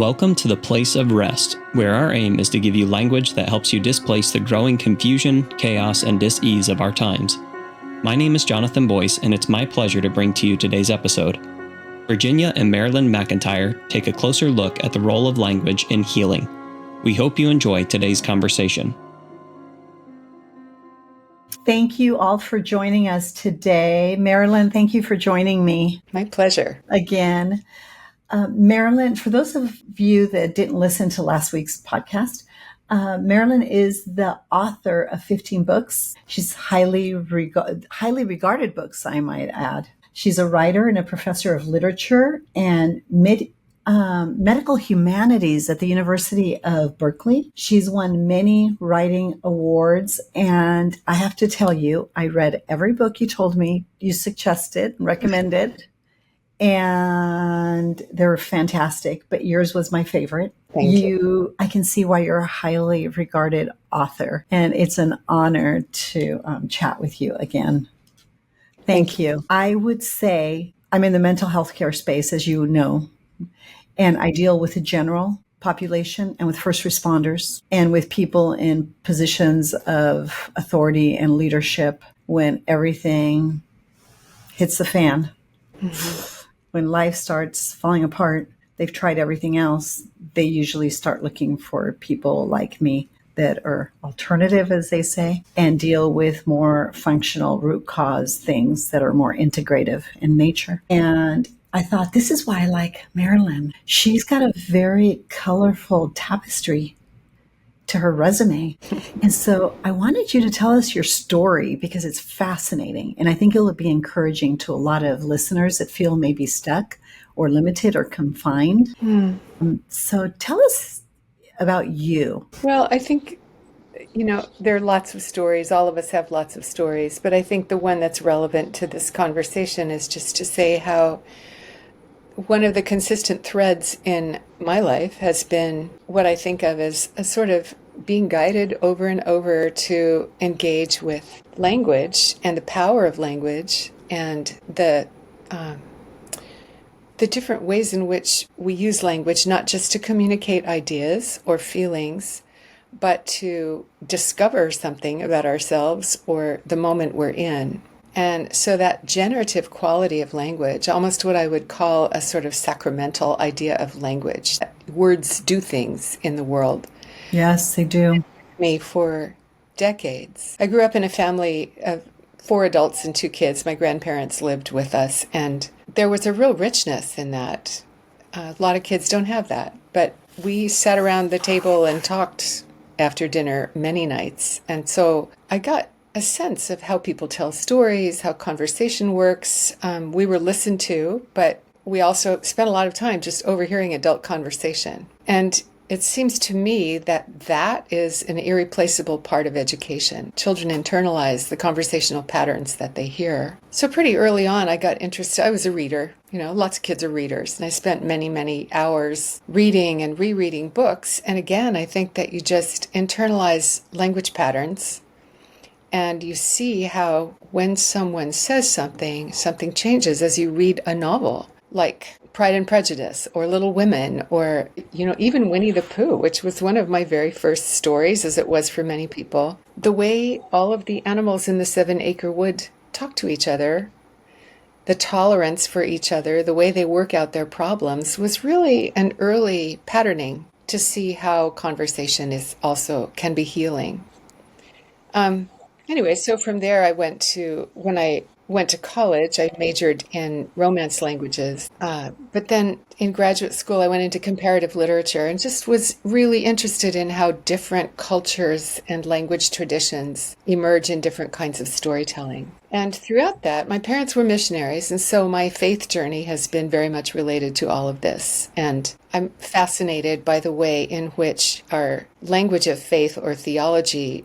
Welcome to the place of rest, where our aim is to give you language that helps you displace the growing confusion, chaos, and dis-ease of our times. My name is Jonathan Boyce, and it's my pleasure to bring to you today's episode. Virginia and Marilyn McEntyre take a closer look at the role of language in healing. We hope you enjoy today's conversation. Thank you all for joining us today. Marilyn, thank you for joining me. My pleasure. Again. Marilyn, for those of you that didn't listen to last week's podcast, Marilyn is the author of 15 books. She's highly regarded books, I might add. She's a writer and a professor of literature and medical humanities at the University of Berkeley. She's won many writing awards, and I have to tell you, I read every book you told me you suggested and recommended, and they're fantastic, but yours was my favorite. Thank you. I can see why you're a highly regarded author, and it's an honor to chat with you again. Thank you. I would say I'm in the mental health care space, as you know, and I deal with the general population and with first responders and with people in positions of authority and leadership when everything hits the fan. Mm-hmm. When life starts falling apart, they've tried everything else. They usually start looking for people like me that are alternative, as they say, and deal with more functional root cause things that are more integrative in nature. And I thought, this is why I like Marilyn. She's got a very colorful tapestry to her resume. And so I wanted you to tell us your story because it's fascinating. And I think it'll be encouraging to a lot of listeners that feel maybe stuck or limited or confined. So tell us about you. Well, I think, there are lots of stories. All of us have lots of stories. But I think the one that's relevant to this conversation is just to say how one of the consistent threads in my life has been what I think of as a sort of being guided over and over to engage with language and the power of language and the different ways in which we use language, not just to communicate ideas or feelings, but to discover something about ourselves or the moment we're in. And so that generative quality of language, almost what I would call a sort of sacramental idea of language. Words do things in the world. Yes, they do. Me for decades. I grew up in a family of 4 adults and 2 kids. My grandparents lived with us, and there was a real richness in that. A lot of kids don't have that, but we sat around the table and talked after dinner many nights. And so I got a sense of how people tell stories, how conversation works. We were listened to, but we also spent a lot of time just overhearing adult conversation. And it seems to me that that is an irreplaceable part of education. Children internalize the conversational patterns that they hear. So pretty early on, I got interested. I was a reader. Lots of kids are readers. And I spent many, many hours reading and rereading books. And again, I think that you just internalize language patterns. And you see how when someone says something changes as you read a novel, like Pride and Prejudice or Little Women or, even Winnie the Pooh, which was one of my very first stories, as it was for many people. The way all of the animals in the 7-acre wood talk to each other, the tolerance for each other, the way they work out their problems was really an early patterning to see how conversation can be healing. Anyway, so from there when I went to college, I majored in Romance languages. But then in graduate school, I went into comparative literature and just was really interested in how different cultures and language traditions emerge in different kinds of storytelling. And throughout that, my parents were missionaries, and so my faith journey has been very much related to all of this. And I'm fascinated by the way in which our language of faith or theology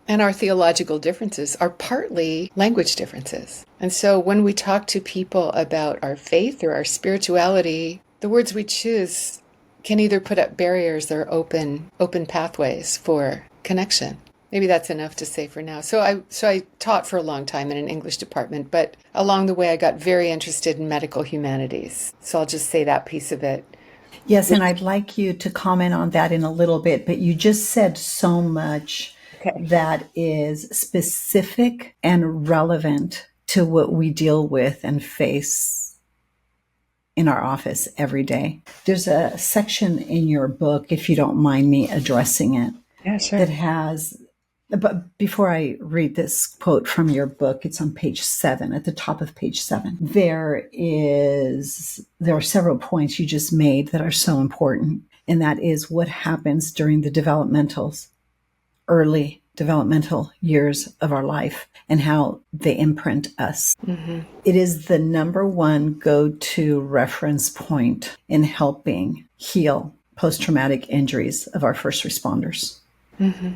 and our theological differences are partly language differences. And so when we talk to people about our faith or our spirituality, the words we choose can either put up barriers or open pathways for connection. Maybe that's enough to say for now. So I taught for a long time in an English department, but along the way I got very interested in medical humanities. So I'll just say that piece of it. Yes, and I'd like you to comment on that in a little bit, but you just said so much Okay. that is specific and relevant to what we deal with and face in our office every day. There's a section in your book, if you don't mind me addressing it, Yeah, sure. that has, but before I read this quote from your book, it's on page 7, at the top of page 7. There are several points you just made that are so important. And that is what happens during the early developmental years of our life and how they imprint us. Mm-hmm. It is the number one go-to reference point in helping heal post-traumatic injuries of our first responders. Mm-hmm.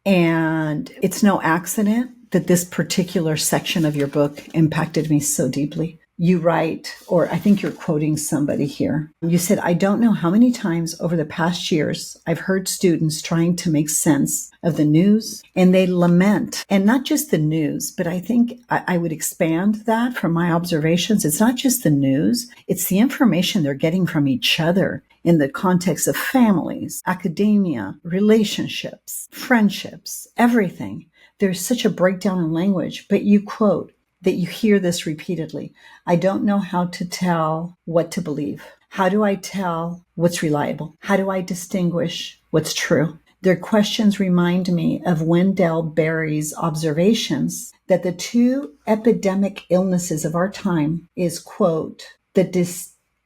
And it's no accident that this particular section of your book impacted me so deeply. You write, or I think you're quoting somebody here. You said, I don't know how many times over the past years I've heard students trying to make sense of the news, and they lament, and not just the news, but I think I would expand that from my observations. It's not just the news, it's the information they're getting from each other in the context of families, academia, relationships, friendships, everything. There's such a breakdown in language, but you quote that you hear this repeatedly. I don't know how to tell what to believe. How do I tell what's reliable? How do I distinguish what's true? Their questions remind me of Wendell Berry's observations that the two epidemic illnesses of our time is, quote, the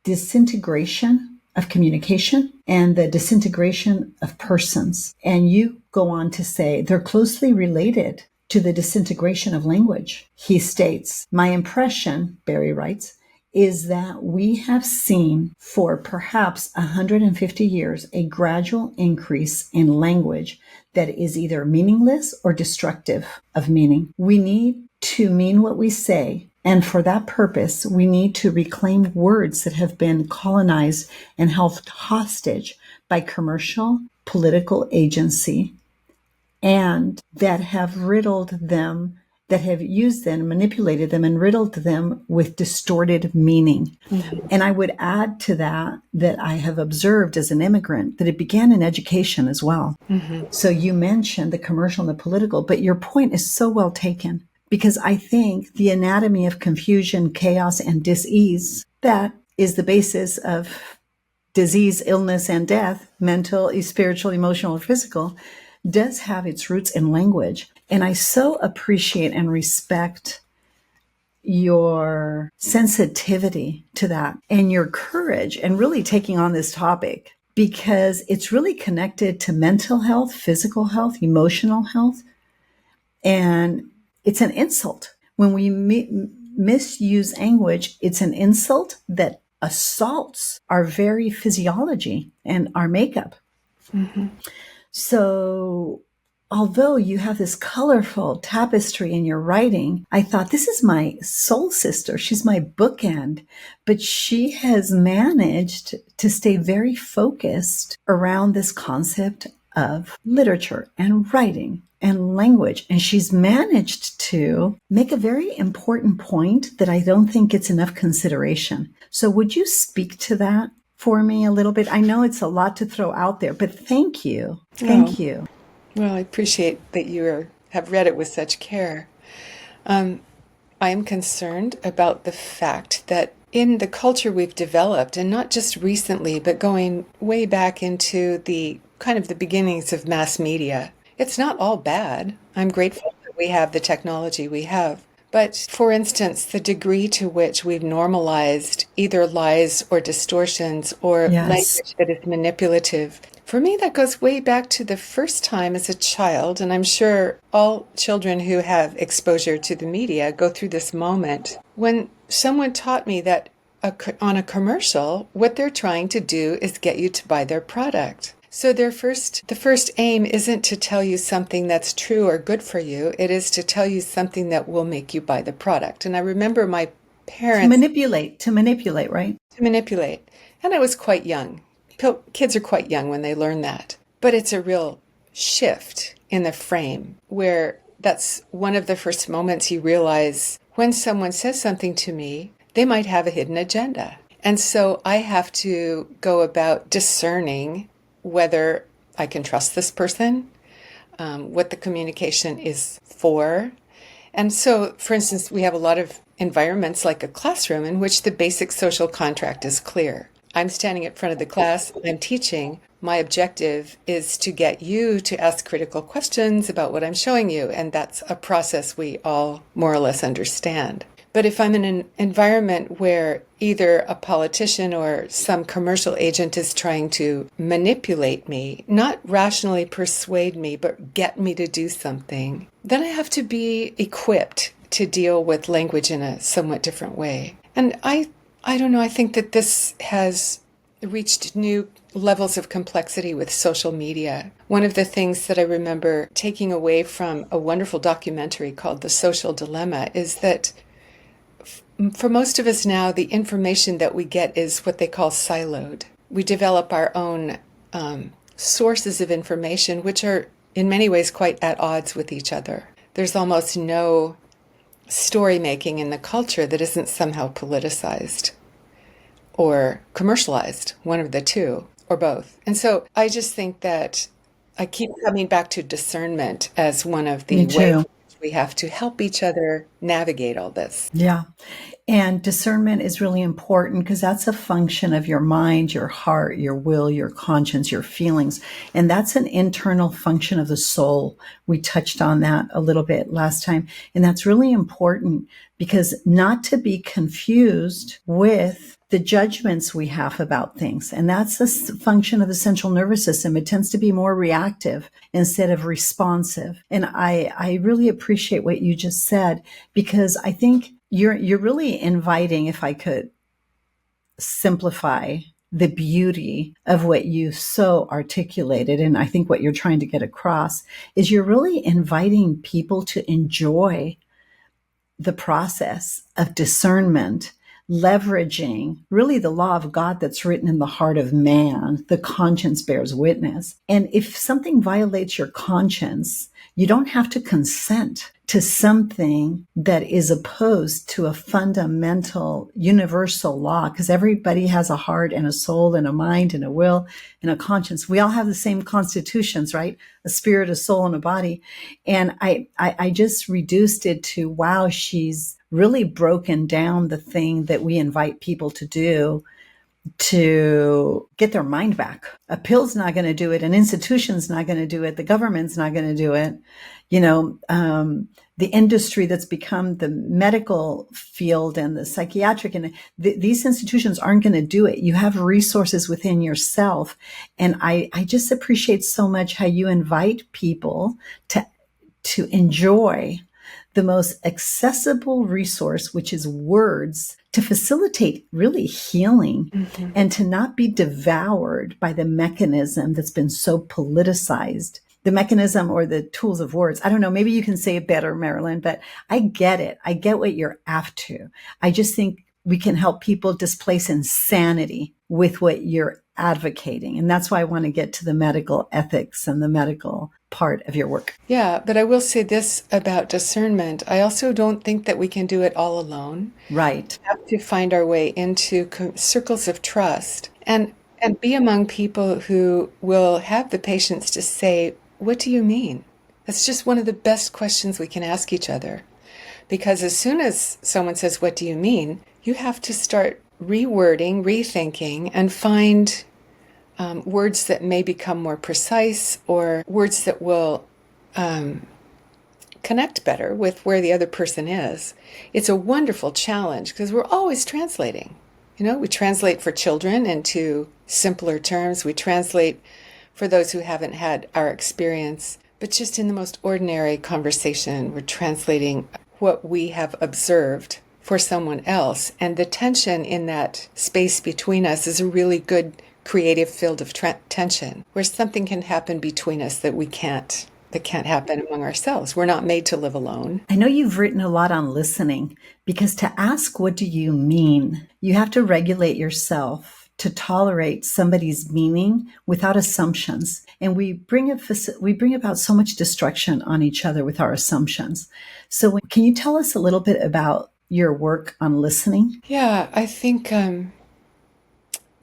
disintegration of communication and the disintegration of persons. And you go on to say they're closely related to the disintegration of language. He states, my impression, Berry writes, is that we have seen for perhaps 150 years a gradual increase in language that is either meaningless or destructive of meaning. We need to mean what we say, and for that purpose, we need to reclaim words that have been colonized and held hostage by commercial, political agency, and that have riddled them, that have used them, manipulated them, and riddled them with distorted meaning. Mm-hmm. And I would add to that I have observed as an immigrant that it began in education as well. Mm-hmm. So you mentioned the commercial and the political, but your point is so well taken, because I think the anatomy of confusion, chaos, and dis-ease, that is the basis of disease, illness, and death, mental, spiritual, emotional, or physical, does have its roots in language. And I so appreciate and respect your sensitivity to that and your courage and really taking on this topic, because it's really connected to mental health, physical health, emotional health. And it's an insult. When we misuse language, it's an insult that assaults our very physiology and our makeup. Mm-hmm. So although you have this colorful tapestry in your writing, I thought, this is my soul sister. She's my bookend, but she has managed to stay very focused around this concept of literature and writing and language. And she's managed to make a very important point that I don't think gets enough consideration. So would you speak to that for me a little bit? I know it's a lot to throw out there, but thank you. Thank you. Well, I appreciate that you have read it with such care. I am concerned about the fact that in the culture we've developed, and not just recently, but going way back into the kind of the beginnings of mass media, it's not all bad. I'm grateful that we have the technology we have. But for instance, the degree to which we've normalized either lies or distortions or language that is manipulative, for me, that goes way back to the first time as a child. And I'm sure all children who have exposure to the media go through this moment when someone taught me that on a commercial, what they're trying to do is get you to buy their product. So the first aim isn't to tell you something that's true or good for you. It is to tell you something that will make you buy the product. And I remember my parents... To manipulate, right? To manipulate. And I was quite young. Kids are quite young when they learn that. But it's a real shift in the frame where that's one of the first moments you realize when someone says something to me, they might have a hidden agenda. And so I have to go about discerning whether I can trust this person, what the communication is for. And so, for instance, we have a lot of environments like a classroom in which the basic social contract is clear. I'm standing in front of the class, I'm teaching. My objective is to get you to ask critical questions about what I'm showing you, and that's a process we all more or less understand. But if I'm in an environment where either a politician or some commercial agent is trying to manipulate me, not rationally persuade me, but get me to do something, then I have to be equipped to deal with language in a somewhat different way. And I don't know, I think that this has reached new levels of complexity with social media. One of the things that I remember taking away from a wonderful documentary called The Social Dilemma is that for most of us now, the information that we get is what they call siloed. We develop our own sources of information, which are in many ways quite at odds with each other. There's almost no story making in the culture that isn't somehow politicized or commercialized, one of the two, or both. And so I just think that I keep coming back to discernment as one of the Me ways too. in which we have to help each other navigate all this. Yeah. And discernment is really important because that's a function of your mind, your heart, your will, your conscience, your feelings. And that's an internal function of the soul. We touched on that a little bit last time. And that's really important because not to be confused with the judgments we have about things. And that's a function of the central nervous system. It tends to be more reactive instead of responsive. And I really appreciate what you just said, because I think you're really inviting, if I could simplify the beauty of what you so articulated, and I think what you're trying to get across is you're really inviting people to enjoy the process of discernment, leveraging really the law of God that's written in the heart of man. The conscience bears witness. And if something violates your conscience, you don't have to consent to something that is opposed to a fundamental universal law, because everybody has a heart and a soul and a mind and a will and a conscience. We all have the same constitutions, right? A spirit, a soul, and a body. And I just reduced it to, wow, she's really broken down the thing that we invite people to do to get their mind back. A pill's not going to do it. An institution's not going to do it. The government's not going to do it. The industry that's become the medical field and the psychiatric, and these institutions aren't going to do it. You have resources within yourself. And I just appreciate so much how you invite people to enjoy the most accessible resource, which is words, to facilitate really healing and to not be devoured by the mechanism that's been so politicized. The mechanism or the tools of words. I don't know. Maybe you can say it better, Marilyn, but I get it. I get what you're after. I just think we can help people displace insanity with what you're advocating. And that's why I want to get to the medical ethics and the medical part of your work. Yeah, but I will say this about discernment. I also don't think that we can do it all alone. Right. We have to find our way into circles of trust and be among people who will have the patience to say, what do you mean? That's just one of the best questions we can ask each other. Because as soon as someone says, what do you mean? You have to start rewording, rethinking, and find words that may become more precise, or words that will connect better with where the other person is. It's a wonderful challenge because we're always translating. We translate for children into simpler terms. We translate for those who haven't had our experience. But just in the most ordinary conversation, we're translating what we have observed for someone else. And the tension in that space between us is a really good creative field of tension, where something can happen between us that can't happen among ourselves. We're not made to live alone. I know you've written a lot on listening, because to ask, what do you mean? You have to regulate yourself to tolerate somebody's meaning without assumptions. And we bring about so much destruction on each other with our assumptions. So can you tell us a little bit about your work on listening? Yeah, I think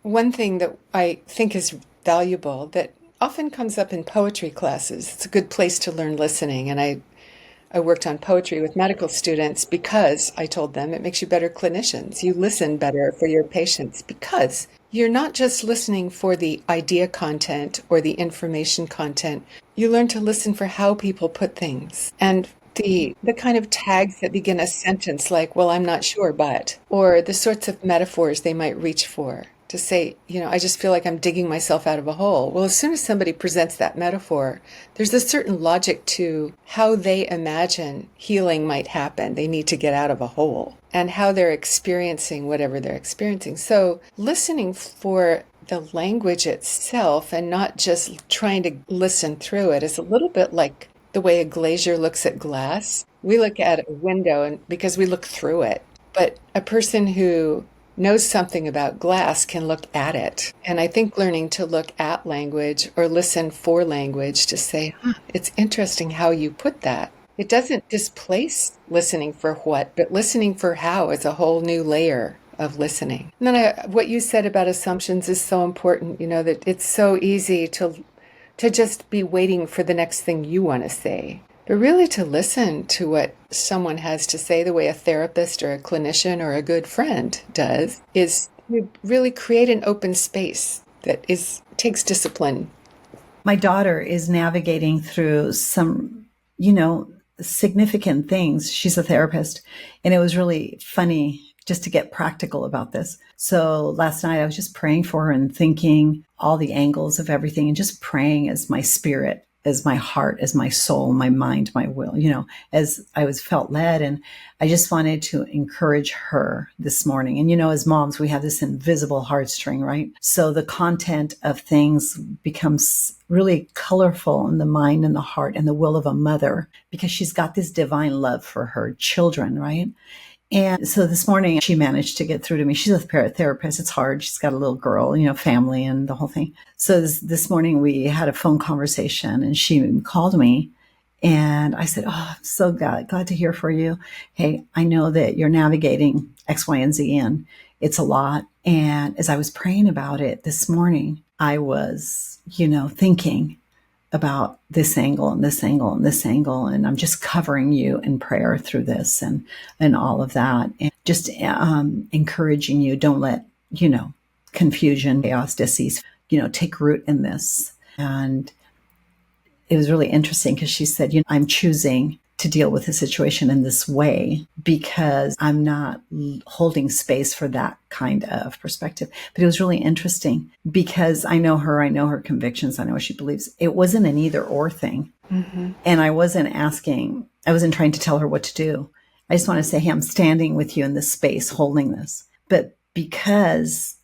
one thing that I think is valuable that often comes up in poetry classes, it's a good place to learn listening. And I worked on poetry with medical students because I told them it makes you better clinicians. You listen better for your patients because you're not just listening for the idea content or the information content. You learn to listen for how people put things and the kind of tags that begin a sentence like, well, I'm not sure, but, or the sorts of metaphors they might reach for to say, I just feel like I'm digging myself out of a hole. Well, as soon as somebody presents that metaphor, there's a certain logic to how they imagine healing might happen. They need to get out of a hole and how they're experiencing whatever they're experiencing. So listening for the language itself and not just trying to listen through it is a little bit like the way a glazier looks at glass. We look at a window and because we look through it, but a person who knows something about glass can look at it. And I think learning to look at language or listen for language to say, it's interesting how you put that. It doesn't displace listening for what, but listening for how is a whole new layer of listening. And then what you said about assumptions is so important, that it's so easy to just be waiting for the next thing you want to say. But really to listen to what someone has to say the way a therapist or a clinician or a good friend does is to really create an open space that takes discipline. My daughter is navigating through some, significant things. She's a therapist, and it was really funny just to get practical about this. So last night I was just praying for her and thinking all the angles of everything and just praying as my spirit, as my heart, as my soul, my mind, my will, as I was felt led. And I just wanted to encourage her this morning. And, as moms, we have this invisible heartstring, right? So the content of things becomes really colorful in the mind and the heart and the will of a mother because she's got this divine love for her children, right? And so this morning she managed to get through to me. She's a therapist. It's hard. She's got a little girl, family and the whole thing. So this morning we had a phone conversation and she called me and I said, oh, I'm so glad to hear for you. Hey, I know that you're navigating X, Y, and Z and it's a lot. And as I was praying about it this morning, I was, thinking about this angle and this angle and this angle. And I'm just covering you in prayer through this and all of that. And just encouraging you, don't let, confusion, chaos, disease, take root in this. And it was really interesting because she said, I'm choosing to deal with the situation in this way because I'm not holding space for that kind of perspective. But it was really interesting because I know her convictions, I know what she believes. It wasn't an either or thing. Mm-hmm. And I wasn't trying to tell her what to do. I just want to say, hey, I'm standing with you in this space, holding this. But because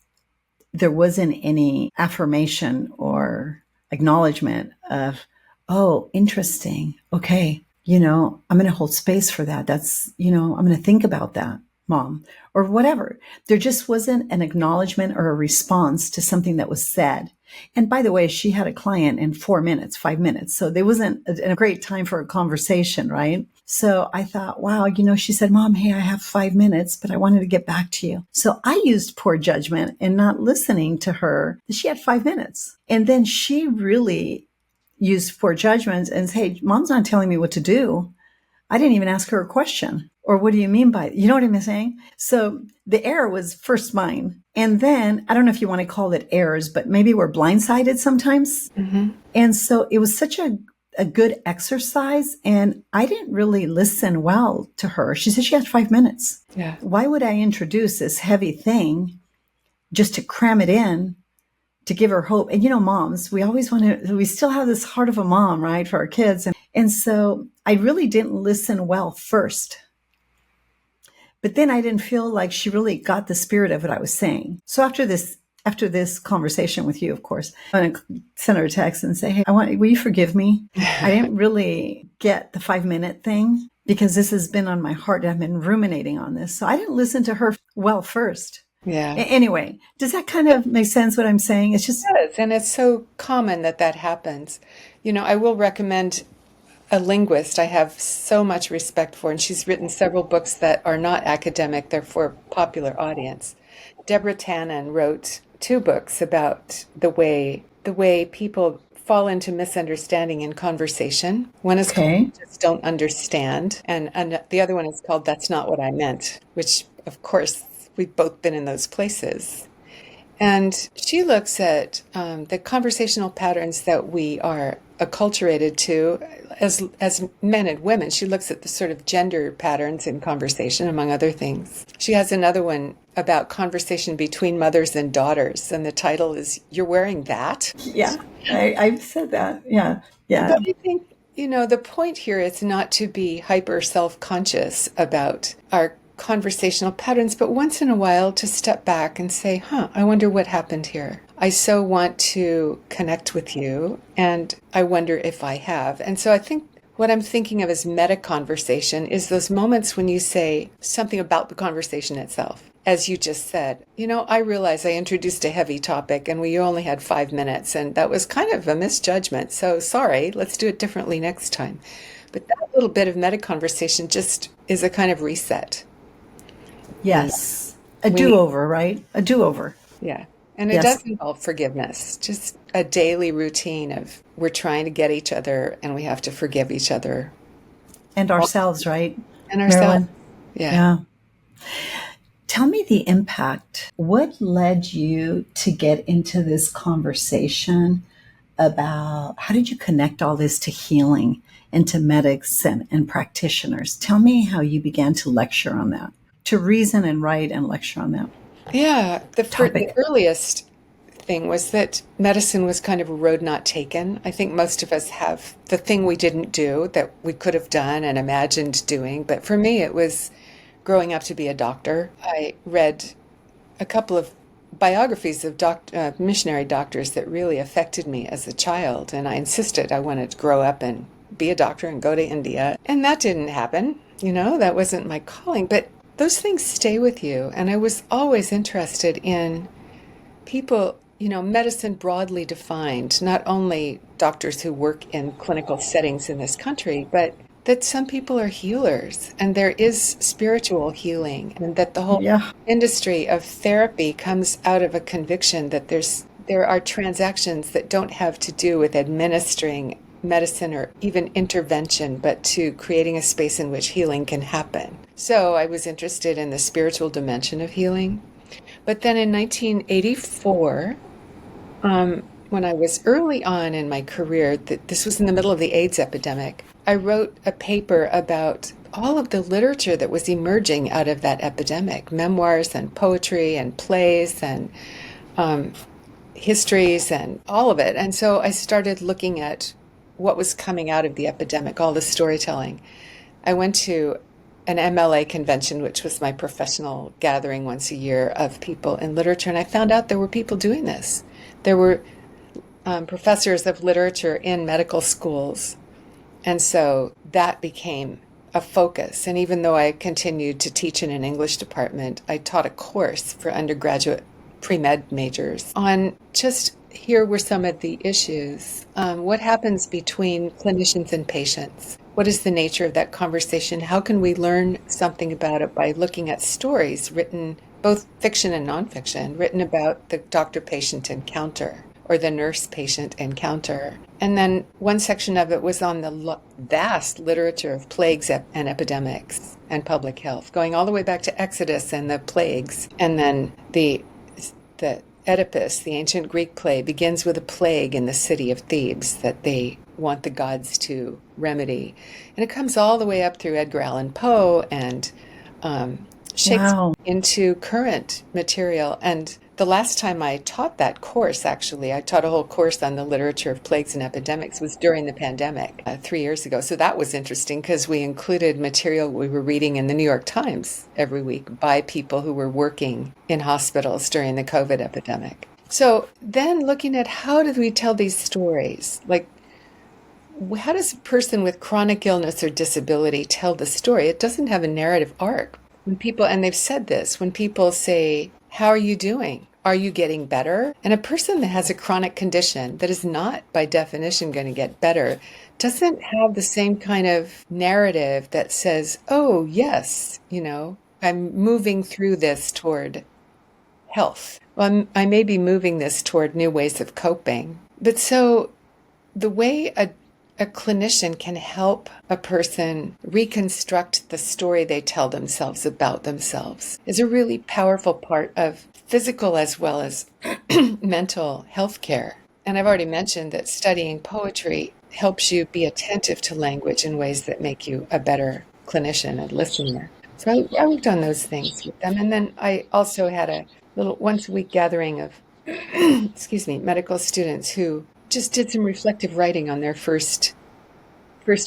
there wasn't any affirmation or acknowledgement of, oh, interesting. Okay. I'm going to hold space for that. That's, I'm going to think about that, Mom, or whatever. There just wasn't an acknowledgement or a response to something that was said. And by the way, she had a client in 5 minutes. So there wasn't a great time for a conversation, right? So I thought, wow, she said, Mom, hey, I have 5 minutes, but I wanted to get back to you. So I used poor judgment in not listening to her. She had 5 minutes. And then she really used poor judgment and say, hey, Mom's not telling me what to do. I didn't even ask her a question. Or what do you mean by it? You know what I'm saying? So the error was first mine. And then, I don't know if you want to call it errors, but maybe we're blindsided sometimes. Mm-hmm. And so it was such a good exercise. And I didn't really listen well to her. She said she had 5 minutes. Yeah. Why would I introduce this heavy thing just to cram it in? To give her hope. And moms, we still have this heart of a mom, right, for our kids. And so I really didn't listen well first. But then I didn't feel like she really got the spirit of what I was saying. So after this conversation with you, of course, I'm going to send her a text and say, hey, will you forgive me? I didn't really get the 5-minute thing because this has been on my heart. I've been ruminating on this. So I didn't listen to her well first. Yeah. Anyway, does that kind of make sense what I'm saying? It's just... It does, and it's so common that happens. I will recommend a linguist I have so much respect for, and she's written several books that are not academic, they're for popular audience. Deborah Tannen wrote two books about the way people fall into misunderstanding in conversation. One is called Okay. Just Don't Understand, and the other one is called That's Not What I Meant, which, of course, we've both been in those places. And she looks at the conversational patterns that we are acculturated to as men and women. She looks at the sort of gender patterns in conversation, among other things. She has another one about conversation between mothers and daughters, and the title is You're Wearing That? Yeah, I've said that. Yeah, yeah, But I think, the point here is not to be hyper self-conscious about our conversational patterns, but once in a while to step back and say, I wonder what happened here. I so want to connect with you, and I wonder if I have. And so I think what I'm thinking of as meta conversation is those moments when you say something about the conversation itself. As you just said, I realize I introduced a heavy topic and we only had 5 minutes, and that was kind of a misjudgment. So sorry, let's do it differently next time. But that little bit of meta conversation just is a kind of reset. yes. A We, do-over, right? A do-over. yeah. And it does Yes. involve forgiveness, just a daily routine of we're trying to get each other and we have to forgive each other And ourselves, right, and ourselves. Marilyn? Yeah. Yeah. Tell me the impact. What led you to get into this conversation about how did you connect all this to healing and to medics and practitioners? Tell me how you began to lecture on that, to reason and write and lecture on that Yeah. The topic. earliest thing was that medicine was kind of a road not taken. I think most of us have the thing we didn't do that we could have done and imagined doing. But for me, it was growing up to be a doctor. I read a couple of biographies of missionary doctors that really affected me as a child, and I insisted I wanted to grow up and be a doctor and go to India. And that didn't happen. That wasn't my calling. But those things stay with you. And I was always interested in people, medicine broadly defined, not only doctors who work in clinical settings in this country, but that some people are healers and there is spiritual healing, and that the whole Yeah. industry of therapy comes out of a conviction that there are transactions that don't have to do with administering medicine or even intervention, but to creating a space in which healing can happen. So I was interested in the spiritual dimension of healing. But then in 1984, when I was early on in my career, this was in the middle of the AIDS epidemic, I wrote a paper about all of the literature that was emerging out of that epidemic, memoirs and poetry and plays and histories and all of it. And so I started looking at what was coming out of the epidemic, all the storytelling. I went to an MLA convention, which was my professional gathering once a year of people in literature, and I found out there were people doing this. There were professors of literature in medical schools, and so that became a focus. And even though I continued to teach in an English department, I taught a course for undergraduate pre-med majors on just here were some of the issues. What happens between clinicians and patients? What is the nature of that conversation? How can we learn something about it by looking at stories written, both fiction and nonfiction, written about the doctor-patient encounter or the nurse-patient encounter? And then one section of it was on the vast literature of plagues and epidemics and public health, going all the way back to Exodus and the plagues. And then the Oedipus, the ancient Greek play, begins with a plague in the city of Thebes that they want the gods to remedy. And it comes all the way up through Edgar Allan Poe and Shakespeare Wow. into current material. And the last time I taught that course, actually, I taught a whole course on the literature of plagues and epidemics, was during the pandemic 3 years ago. So that was interesting because we included material we were reading in the New York Times every week by people who were working in hospitals during the COVID epidemic. So then looking at how do we tell these stories? Like, how does a person with chronic illness or disability tell the story? It doesn't have a narrative arc. When people, and they've said this, when people say, how are you doing? Are you getting better? And a person that has a chronic condition that is not by definition going to get better doesn't have the same kind of narrative that says, oh, yes, I'm moving through this toward health. Well, I may be moving this toward new ways of coping. But so the way a clinician can help a person reconstruct the story they tell themselves about themselves is a really powerful part of physical as well as mental health care. And I've already mentioned that studying poetry helps you be attentive to language in ways that make you a better clinician and listener. So I worked on those things with them. And then I also had a little once a week gathering of, excuse me, medical students who just did some reflective writing on their first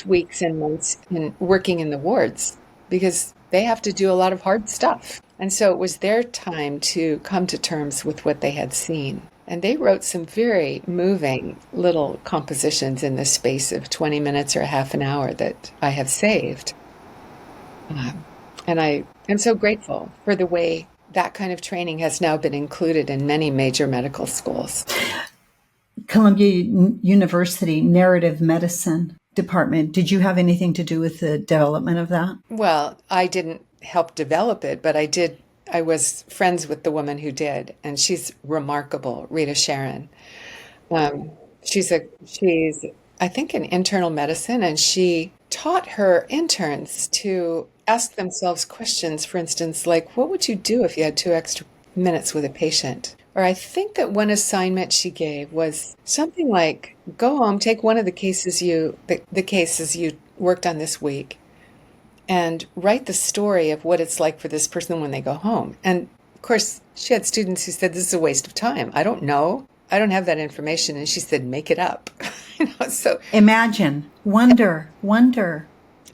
weeks and months in working in the wards, because they have to do a lot of hard stuff. And so it was their time to come to terms with what they had seen. And they wrote some very moving little compositions in the space of 20 minutes or half an hour that I have saved. And I am so grateful for the way that kind of training has now been included in many major medical schools. Columbia University Narrative Medicine Department, did you have anything to do with the development of that? Well, I didn't help develop it, but I was friends with the woman who did, and she's remarkable, Rita Sharon. She's I think in internal medicine, and she taught her interns to ask themselves questions, for instance, like, what would you do if you had 2 extra minutes with a patient? Or I think that one assignment she gave was something like, go home, take one of the cases you worked on this week, and write the story of what it's like for this person when they go home. And of course, she had students who said, this is a waste of time. I don't know. I don't have that information. And she said, make it up. So imagine, wonder.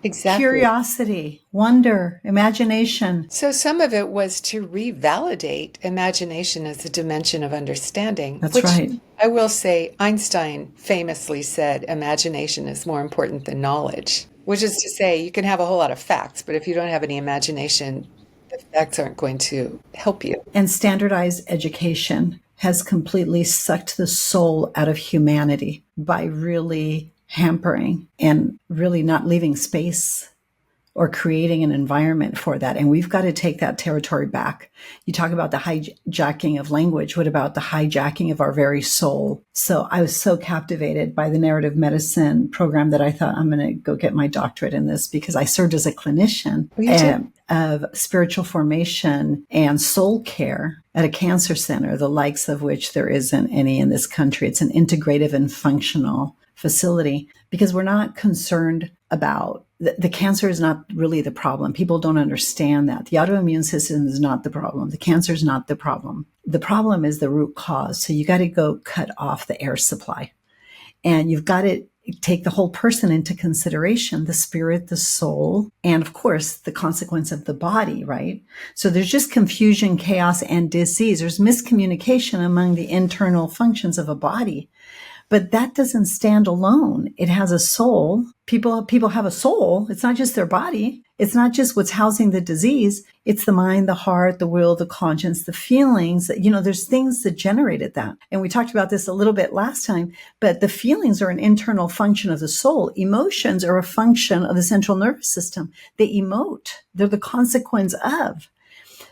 Exactly. Curiosity, wonder, imagination. So some of it was to revalidate imagination as a dimension of understanding. That's right. I will say Einstein famously said imagination is more important than knowledge, which is to say you can have a whole lot of facts, but if you don't have any imagination, the facts aren't going to help you. And standardized education has completely sucked the soul out of humanity by really hampering and really not leaving space or creating an environment for that. And we've got to take that territory back. You talk about the hijacking of language. What about the hijacking of our very soul? So I was so captivated by the narrative medicine program that I thought, I'm going to go get my doctorate in this, because I served as a clinician of spiritual formation and soul care at a cancer center, the likes of which there isn't any in this country. It's an integrative and functional facility, because we're not concerned about the cancer is not really the problem. People don't understand that. The autoimmune system is not the problem. The cancer is not the problem. The problem is the root cause. So you got to go cut off the air supply, and you've got to take the whole person into consideration, the spirit, the soul, and of course the consequence of the body, right? So there's just confusion, chaos, and disease. There's miscommunication among the internal functions of a body. But that doesn't stand alone. It has a soul. People have a soul. It's not just their body. It's not just what's housing the disease. It's the mind, the heart, the will, the conscience, the feelings. There's things that generated that. And we talked about this a little bit last time, but the feelings are an internal function of the soul. Emotions are a function of the central nervous system. They emote. They're the consequence of.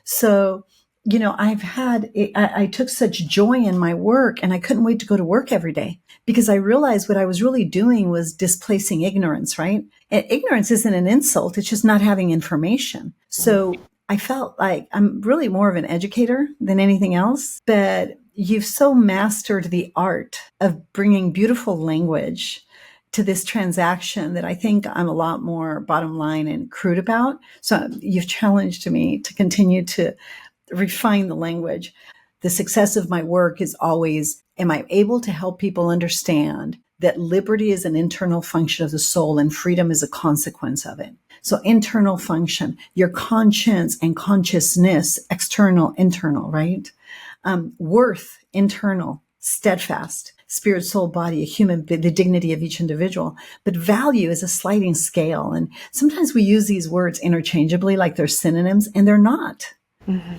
So, I took such joy in my work, and I couldn't wait to go to work every day, because I realized what I was really doing was displacing ignorance, right? And ignorance isn't an insult. It's just not having information. So I felt like I'm really more of an educator than anything else, but you've so mastered the art of bringing beautiful language to this transaction that I think I'm a lot more bottom line and crude about. So you've challenged me to continue to refine the language. The success of my work is always, am I able to help people understand that liberty is an internal function of the soul and freedom is a consequence of it? So internal function, your conscience and consciousness, external, internal, right? Worth, internal, steadfast, spirit, soul, body, a human, the dignity of each individual. But value is a sliding scale. And sometimes we use these words interchangeably, like they're synonyms, and they're not. Mm-hmm.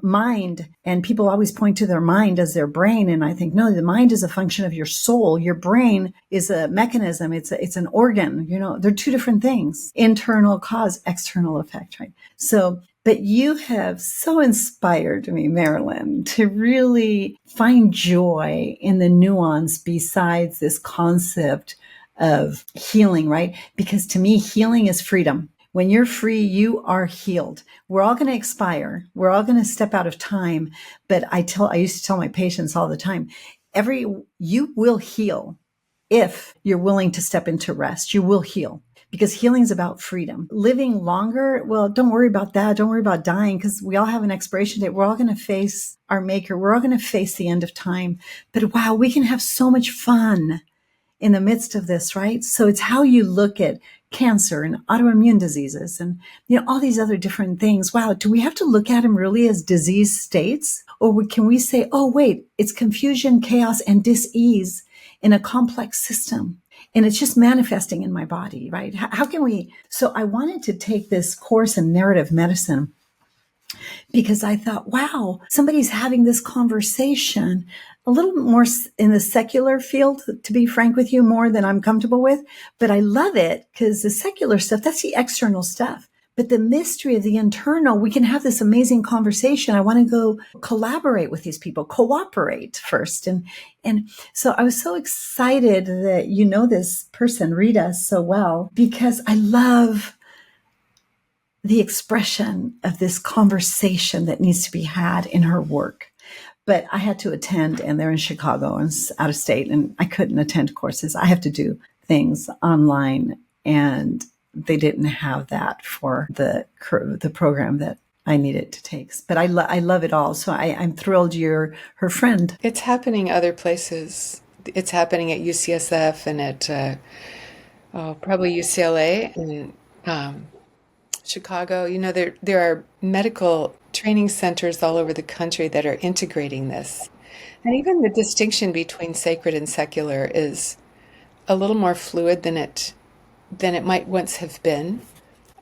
Mind, and people always point to their mind as their brain, and I think, no, the mind is a function of your soul. Your brain is a mechanism. It's an organ. They're two different things. Internal cause, external effect, right? So But you have so inspired me, Marilyn, to really find joy in the nuance besides this concept of healing, right? Because to me, healing is freedom. When you're free, you are healed. We're all going to expire. We're all going to step out of time. But I used to tell my patients all the time, you will heal if you're willing to step into rest. You will heal, because healing is about freedom. Living longer, well, don't worry about that. Don't worry about dying, because we all have an expiration date. We're all going to face our maker. We're all going to face the end of time. But wow, we can have so much fun in the midst of this, right? So it's how you look at cancer and autoimmune diseases and, all these other different things. Wow. Do we have to look at them really as disease states? Or can we say, oh, wait, it's confusion, chaos, and dis-ease in a complex system. And it's just manifesting in my body, right? How can we? So I wanted to take this course in narrative medicine because I thought, wow, somebody's having this conversation a little more in the secular field, to be frank with you, more than I'm comfortable with. But I love it because the secular stuff, that's the external stuff. But the mystery of the internal, we can have this amazing conversation. I want to go collaborate with these people, cooperate first. And so I was so excited that this person, Rita, so well, because I love the expression of this conversation that needs to be had in her work. But I had to attend, and they're in Chicago and out of state, and I couldn't attend courses. I have to do things online, and they didn't have that for the program that I needed to take. But I love it all. So I'm thrilled you're her friend. It's happening other places. It's happening at UCSF and at probably UCLA and Chicago. There are medical training centers all over the country that are integrating this. And even the distinction between sacred and secular is a little more fluid than it might once have been.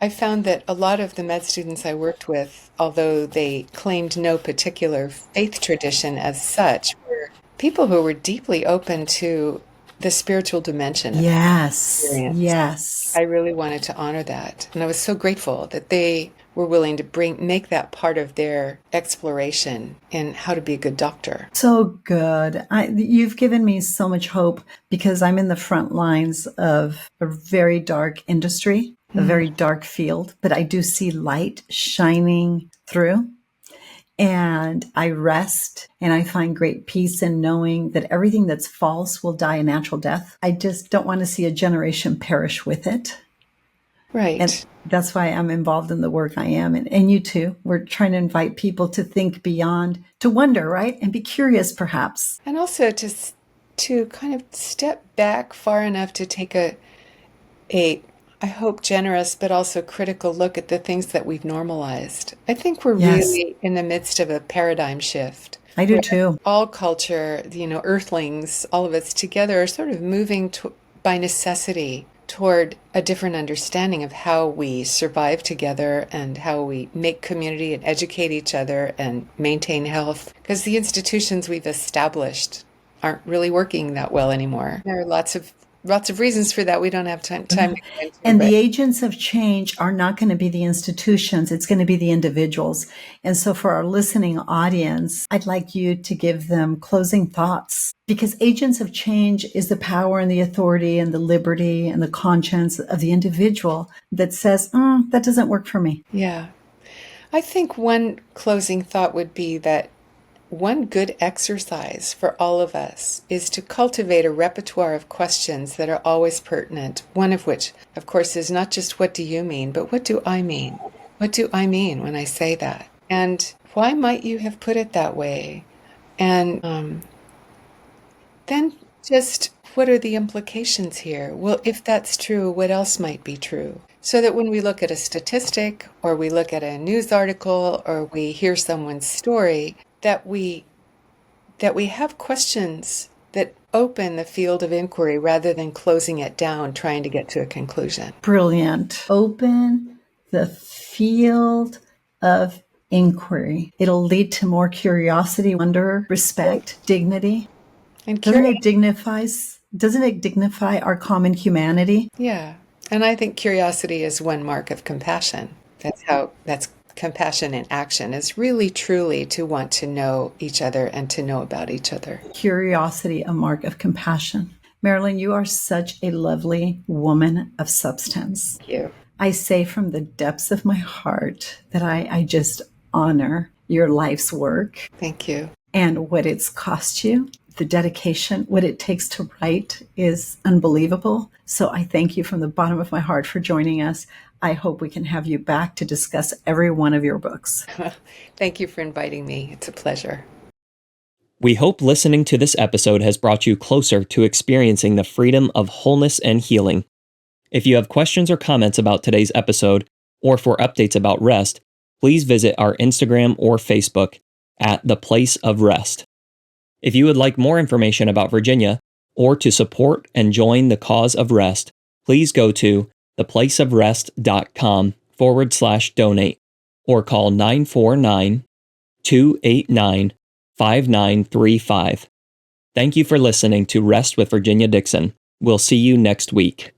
I found that a lot of the med students I worked with, although they claimed no particular faith tradition as such, were people who were deeply open to the spiritual dimension. Yes, yes. I really wanted to honor that. And I was so grateful that they were willing to make that part of their exploration in how to be a good doctor. So good. You've given me so much hope, because I'm in the front lines of a very dark industry, a very dark field, but I do see light shining through. And I rest, and I find great peace in knowing that everything that's false will die a natural death. I just don't want to see a generation perish with it. Right. And that's why I'm involved in the work I am. And you too. We're trying to invite people to think beyond, to wonder, right? And be curious, perhaps. And also to kind of step back far enough to take a I hope generous, but also critical look at the things that we've normalized. I think we're really in the midst of a paradigm shift. I do too. All culture, earthlings, all of us together are sort of moving by necessity toward a different understanding of how we survive together and how we make community and educate each other and maintain health. Because the institutions we've established aren't really working that well anymore. There are lots of reasons for that. We don't have time to get into. And the agents of change are not going to be the institutions. It's going to be the individuals. And so for our listening audience, I'd like you to give them closing thoughts, because agents of change is the power and the authority and the liberty and the conscience of the individual that says, that doesn't work for me. Yeah. I think one closing thought would be that one good exercise for all of us is to cultivate a repertoire of questions that are always pertinent, one of which, of course, is not just what do you mean, but what do I mean? What do I mean when I say that? And why might you have put it that way? And then just what are the implications here? Well, if that's true, what else might be true? So that when we look at a statistic or we look at a news article or we hear someone's story, that we have questions that open the field of inquiry rather than closing it down, trying to get to a conclusion. Brilliant. Open the field of inquiry. It'll lead to more curiosity, wonder, respect, dignity. And doesn't it dignify our common humanity? Yeah. And I think curiosity is one mark of compassion. That's compassion in action is really truly to want to know each other and to know about each other. Curiosity, a mark of compassion. Marilyn, you are such a lovely woman of substance. Thank you. I say from the depths of my heart that I just honor your life's work. Thank you. And what it's cost you, the dedication, what it takes to write is unbelievable. So I thank you from the bottom of my heart for joining us. I hope we can have you back to discuss every one of your books. Thank you for inviting me. It's a pleasure. We hope listening to this episode has brought you closer to experiencing the freedom of wholeness and healing. If you have questions or comments about today's episode, or for updates about R.E.S.T, please visit our Instagram or Facebook at The Place of R.E.S.T. If you would like more information about Virginia, or to support and join the cause of R.E.S.T, please go to theplaceofrest.com/donate or call 949-289-5935. Thank you for listening to R.E.S.T with Virginia Dixon. We'll see you next week.